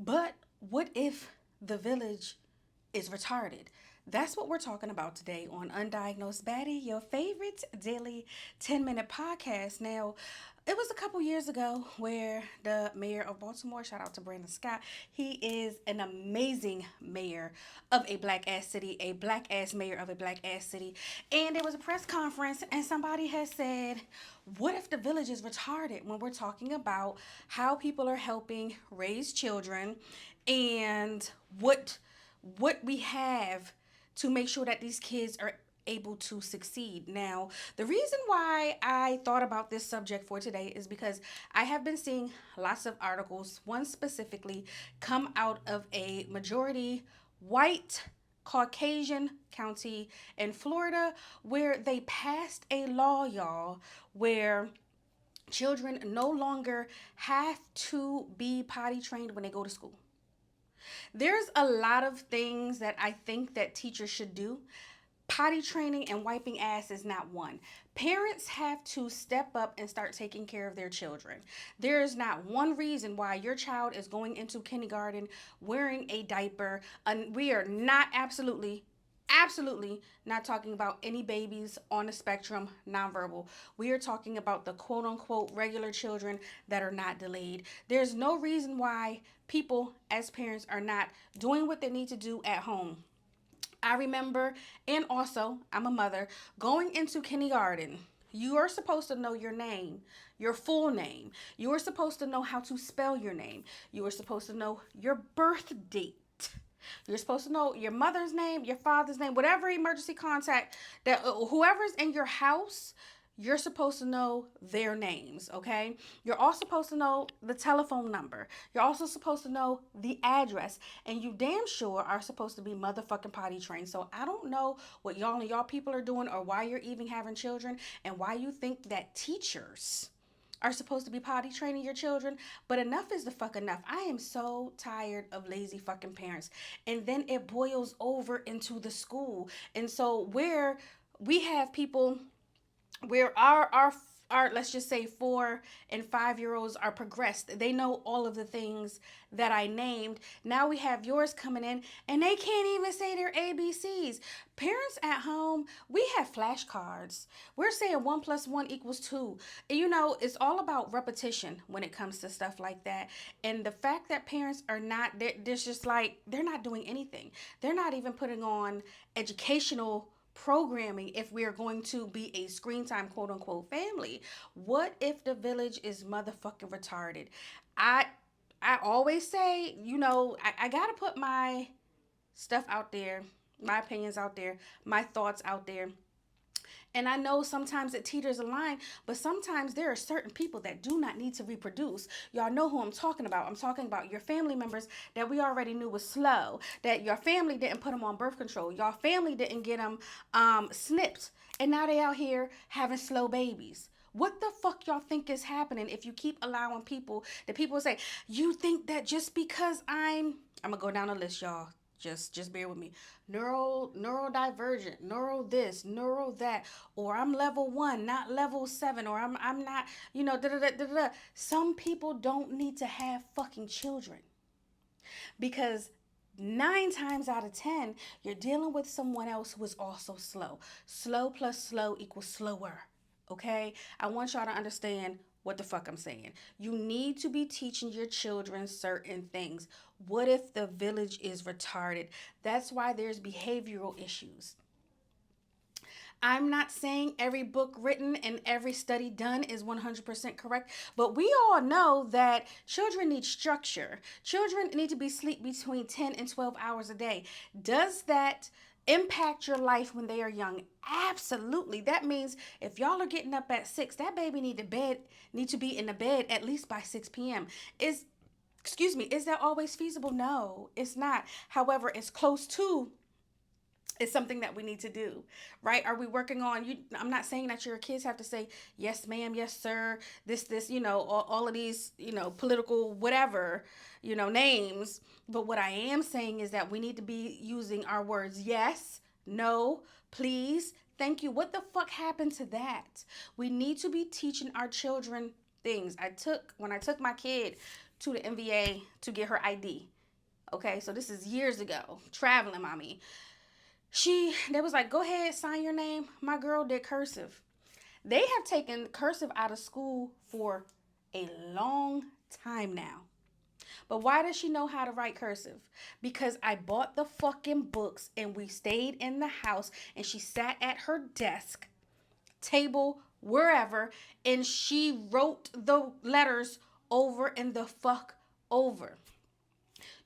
But what if the village is retarded? That's what we're talking about today on Undiagnosed Baddie, your favorite daily 10-minute podcast. Now, it was a couple years ago where the mayor of Baltimore, shout out to Brandon Scott, he is an amazing mayor of a black ass city, a black ass mayor of a black ass city. And there was a press conference, and somebody has said, what if the village is retarded when we're talking about how people are helping raise children and what we have to make sure that these kids are able to succeed. Now, the reason why I thought about this subject for today is because I have been seeing lots of articles, one specifically come out of a majority white Caucasian county in Florida where they passed a law, y'all, where children no longer have to be potty trained when they go to school. There's a lot of things that I think that teachers should do. Potty training and wiping ass is not one. Parents have to step up and start taking care of their children. There is not one reason why your child is going into kindergarten wearing a diaper. And we are not absolutely not talking about any babies on the spectrum, nonverbal. We are talking about the quote unquote regular children that are not delayed. There's no reason why people as parents are not doing what they need to do at home. I remember, and also I'm a mother, going into kindergarten. You are supposed to know your name, your full name. You are supposed to know how to spell your name. You are supposed to know your birth date. You're supposed to know your mother's name, your father's name, whatever emergency contact that whoever's in your house, you're supposed to know their names, okay? You're also supposed to know the telephone number. You're also supposed to know the address. And you damn sure are supposed to be motherfucking potty trained. So I don't know what y'all and y'all people are doing or why you're even having children and why you think that teachers are supposed to be potty training your children, but enough is the fuck enough. I am so tired of lazy fucking parents. And then it boils over into the school. And so where we have people where our let's just say 4 and 5 year olds are progressed. They know all of the things that I named. Now we have yours coming in and they can't even say their ABCs. Parents at home, we have flashcards. We're saying 1 + 1 = 2. You know, it's all about repetition when it comes to stuff like that. And the fact that parents are not, there's just like, they're not doing anything. They're not even putting on educational programming if we are going to be a screen time quote unquote family. What if the village is motherfucking retarded? I I always say, you know, I gotta put my stuff out there, my opinions out there, my thoughts out there. And I know sometimes it teeters a line, but sometimes there are certain people that do not need to reproduce. Y'all know who I'm talking about. I'm talking about your family members that we already knew was slow, that your family didn't put them on birth control. Your family didn't get them snipped. And now they out here having slow babies. What the fuck y'all think is happening if you keep allowing people, that people say, you think that just because I'm gonna go down the list, y'all. Just bear with me. Neurodivergent, neuro this, neuro that, or I'm level 1, not level 7, or I'm not, you know, da da da da da. Some people don't need to have fucking children because 9 times out of 10 you're dealing with someone else who is also slow. Slow plus slow equals slower. Okay? I want y'all to understand what the fuck I'm saying. You need to be teaching your children certain things. What if the village is retarded? That's why there's behavioral issues. I'm not saying every book written and every study done is 100% correct, but we all know that children need structure. Children need to be sleep between 10 and 12 hours a day. Does that impact your life when they are young? Absolutely. That means if y'all are getting up at 6, that baby need to be in the bed at least by 6 p.m. Is that always feasible? No, it's not. However, it's close to, it's something that we need to do, right? Are we working on you? I'm not saying that your kids have to say yes ma'am, yes sir, this, you know, all of these, you know, political whatever, you know, names. But what I am saying is that we need to be using our words yes, no, please, thank you. What the fuck happened to that? We need to be teaching our children things. When I took my kid to the MVA to get her ID. Okay, so this is years ago. Traveling, mommy. They was like, go ahead, sign your name. My girl did cursive. They have taken cursive out of school for a long time now. But why does she know how to write cursive? Because I bought the fucking books and we stayed in the house and she sat at her desk, table, wherever, and she wrote the letters over and the fuck over.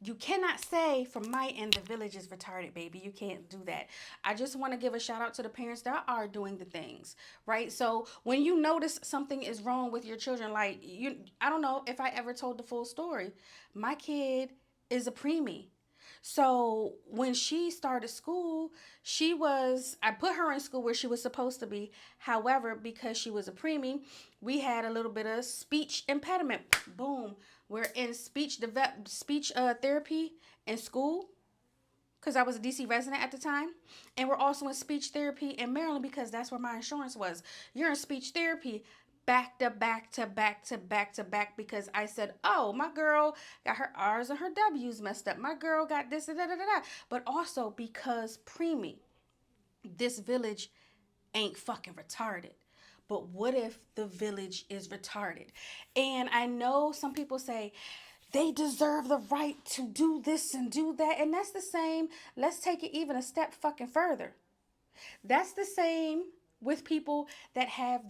You cannot say from my end the village is retarded, baby. You can't do that. I just want to give a shout out to the parents that are doing the things, right? So when you notice something is wrong with your children, like I don't know if I ever told the full story. My kid is a preemie. So when she started school, I put her in school where she was supposed to be. However, because she was a preemie, we had a little bit of speech impediment. Boom. We're in speech therapy in school because I was a DC resident at the time. And we're also in speech therapy in Maryland because that's where my insurance was. You're in speech therapy back to back to back to back to back because I said, oh, my girl got her R's and her W's messed up. My girl got this and da da da da. But also because preemie, this village ain't fucking retarded. But what if the village is retarded? And I know some people say they deserve the right to do this and do that. And that's the same. Let's take it even a step fucking further. That's the same with people that have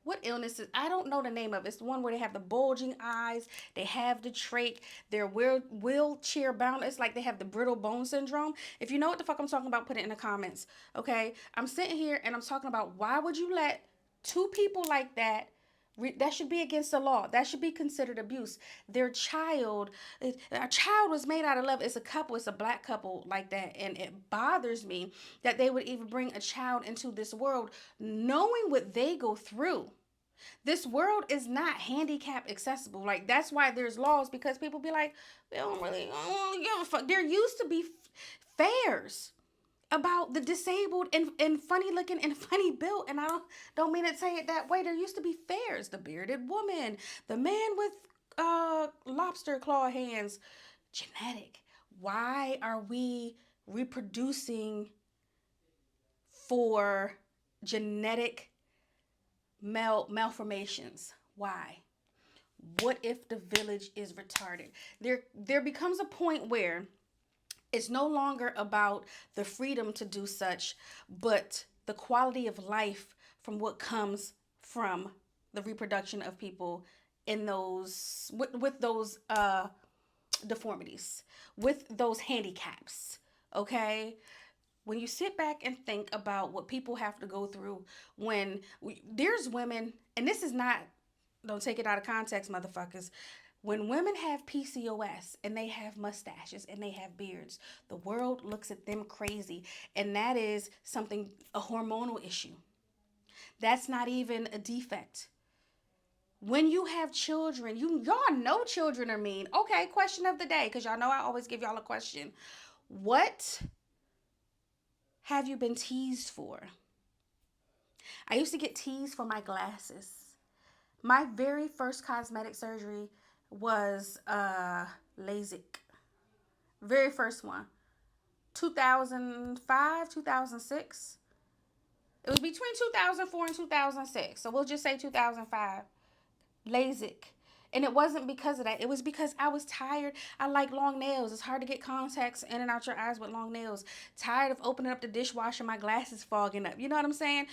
what illnesses? I don't know the name of it. It's the one where they have the bulging eyes, they have the trach, they're wheelchair bound. It's like they have the brittle bone syndrome. If you know what the fuck I'm talking about, put it in the comments. Okay? I'm sitting here and I'm talking about why would you let two people like that that should be against the law. That should be considered abuse. A child was made out of love. It's a couple. It's a black couple like that. And it bothers me that they would even bring a child into this world knowing what they go through. This world is not handicap accessible. Like, that's why there's laws, because people be like, I don't really give a fuck. There used to be fairs about the disabled and funny looking and funny built, and I don't mean to say it that way. There used to be fairs, the bearded woman, the man with lobster claw hands. Genetic. Why are we reproducing for genetic malformations? Why? What if the village is retarded? There becomes a point where it's no longer about the freedom to do such, but the quality of life from what comes from the reproduction of people in those with those deformities, with those handicaps. Okay? When you sit back and think about what people have to go through there's women, and this is not, don't take it out of context, motherfuckers. When women have PCOS and they have mustaches and they have beards, the world looks at them crazy. And that is a hormonal issue. That's not even a defect. When you have children, y'all know children are mean. Okay, question of the day, because y'all know I always give y'all a question. What have you been teased for? I used to get teased for my glasses. My very first cosmetic surgery was LASIK. Very first one. 2005, 2006. It was between 2004 and 2006. So we'll just say 2005. LASIK. And it wasn't because of that. It was because I was tired. I like long nails. It's hard to get contacts in and out your eyes with long nails. Tired of opening up the dishwasher, my glasses fogging up. You know what I'm saying?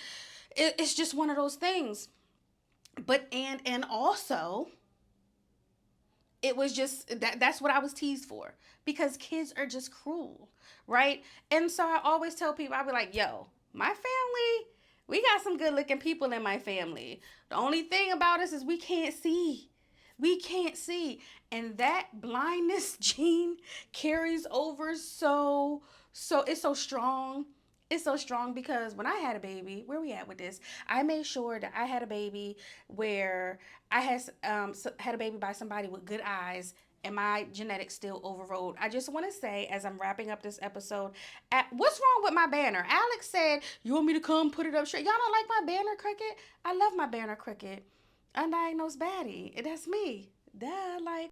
It's just one of those things. But and also, it was just that's what I was teased for, because kids are just cruel, right? And so I always tell people, I'll be like, yo, my family, we got some good looking people in my family. The only thing about us is we can't see. We can't see. And that blindness gene carries over so it's so strong. It's so strong because when I had a baby, where we at with this? I made sure that I had a baby where I had a baby by somebody with good eyes, and my genetics still overrode. I just want to say, as I'm wrapping up this episode, what's wrong with my banner? Alex said, you want me to come put it up straight? Y'all don't like my banner, Cricket? I love my banner, Cricket. Undiagnosed Baddie. That's me. Duh, like